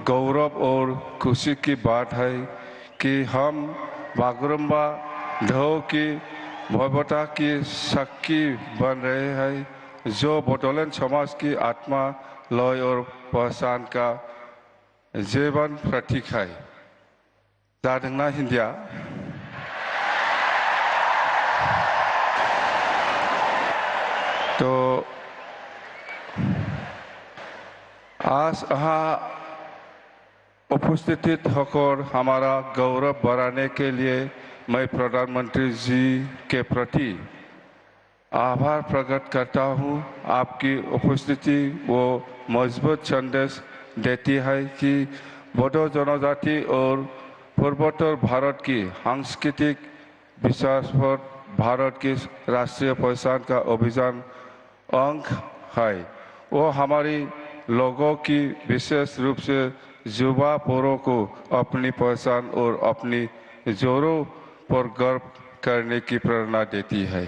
गौरव और खुशी की बात है कि हम बागुरुम्बा ढोल की भव्यता की साक्षी बन रहे हैं, जो बोडोलैंड समाज की आत्मा, लय और पहचान का जीवन प्रतीक है। जादोंना हिंदिया? तो आज यहाँ उपस्थित होकर हमारा गौरव बढ़ाने के लिए मैं प्रधानमंत्री जी के प्रति आभार प्रकट करता हूँ। आपकी उपस्थिति वो मजबूत संदेश देती है कि बोडो जनजाति और पूर्वोत्तर भारत की सांस्कृतिक विकास पर भारत की राष्ट्रीय पहचान का अभियान अंग है। वो हमारी लोगों की विशेष रूप से युवा पीढ़ी को अपनी पहचान और अपनी जोरों पर गर्व करने की प्रेरणा देती है।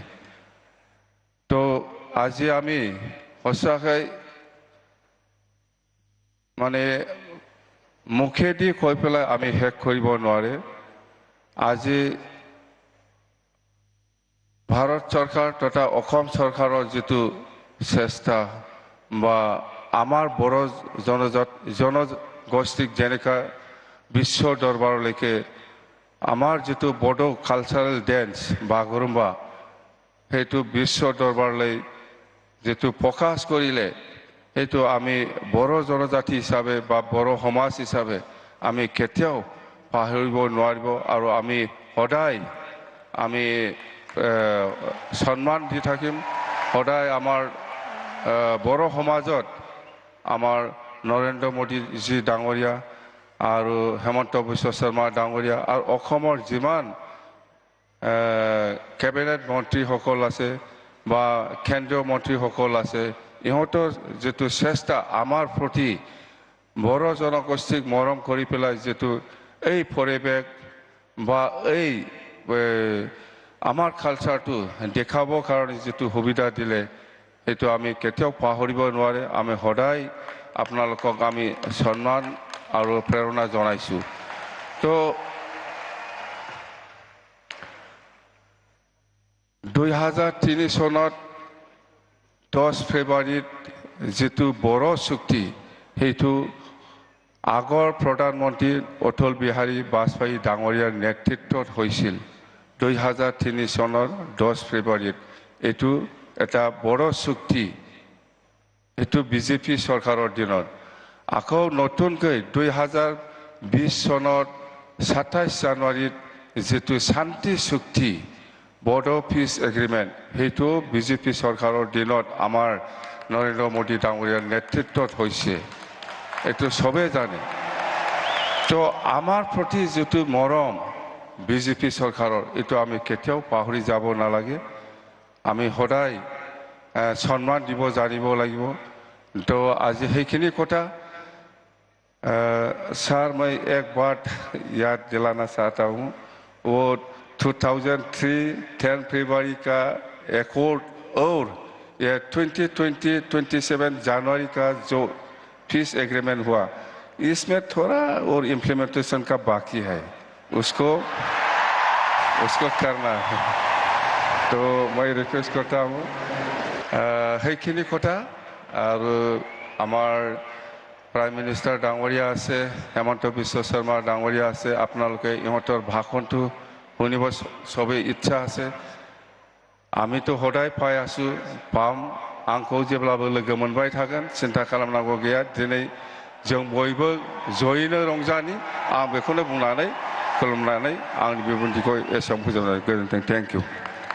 तो आज आमी सचाकै माने मुखेदी কৈ পেলাই आमी শেষ কৰিব নোৱাৰে। আজি भारत सरकार तथा অসম सरकारों जितु চেষ্টা বা आमार बड़ो जनगोष्ठीक जेनेका विश्व दरबारলৈকে आमार जितु बड़ो कालचारेल डेन्स बागुरुम्बा हेतु विश्व दरबारলৈ जितु प्रकाश करिले हेतु आमी बड़ो जनजाति हिसाबे बा बड़ो समाज हिसाबे आमी केতিয়াও पाहरिब নোৱাৰিব আৰু आमी সদায় आमी सम्मान দি থাকিম। সদায় आमार बड़ो समाजत आमार नरेंद्र मोदी जी डांगरिया और हेमंत बिश्व शर्मा डांगरिया और অসমৰ যিমান कैबिनेट मंत्री সকল আছে বা केंद्रीय मंत्री সকল আছে ইহঁতৰ যেটো চেষ্টা আমাৰ প্ৰতি বড় জনগোষ্ঠীক মৰম কৰি পেলাই যেটো এই পৰিৱেশ বা এই আমাৰ কালচাৰটো দেখাবৰ কাৰণে যেটো সুবিধা দিলে এইটো আমি কেতিয়াও পাহৰিব নোৱাৰে। আমি সদায় আপোনালোকক আমি সন্মান আৰু প্ৰেৰণা জনাইছো। তো 2003 চনত 10 ফেব্ৰুৱাৰীত যেটো বড়ো চুক্তি সেইটো আগৰ প্ৰধানমন্ত্ৰী অটল বিহাৰী বাজপেয়ী ডাঙৰীয়াৰ নেতৃত্বত হৈছিল। 2003 চনৰ 10 ফেব্ৰুৱাৰীত এইটো এটা বড়ো চুক্তি এইটো বিজেপি চৰকাৰৰ দিনত আকৌ নতুনকৈ 2020 চনৰ 27 জানুৱাৰীত যেটো শান্তি চুক্তি বড়ো পিস এগ্ৰিমেন্ট সেইটো বিজেপি চৰকাৰৰ দিনত আমাৰ নৰেন্দ্ৰ মোদী ডাঙৰীয়াৰ নেতৃত্বত হৈছে। এইটো সবে জানে। তো আমাৰ প্ৰতি যেটো মৰম বিজেপি চৰকাৰৰ এইটো আমি কেতিয়াও পাহৰি যাব নালাগে। আমি সদায় सम्मान দিব জানিব লাগিব। तो आज সেইখিনি কথা सर मैं एक बात याद दिलाना चाहता हूँ। वो 2003 10 फरवरी का एकॉर्ड और ये 2027 जनवरी का जो पीस एग्रीमेंट हुआ इसमें थोड़ा और इम्प्लीमेंटेशन का बाकी है, उसको करना है। तो मैं रिक्वेस्ट करता हूँ সেইখিনি কথা আৰু আমাৰ প্ৰাইম মিনিষ্টাৰ ডাঙৰীয়া আছে, হেমন্ত বিশ্ব শৰ্মা ডাঙৰীয়া আছে, আপোনালোকে ইহঁতৰ ভাষণটো শুনিব সবে ইচ্ছা আছে। আমিতো সদায় পাই আছো, পাম, आंखौ जेब्लाबो लोगो मोनबाय थागोन, सिन्था खालामनांगौ गैया। दिनै जों बयबो जयैनो रंजानि। आं बेखौनो बुंनानै खुलुमनानै आंनि बिबुंथिखौ एसेयावनो फोजोबनाय गोजोन्थों। Thank you.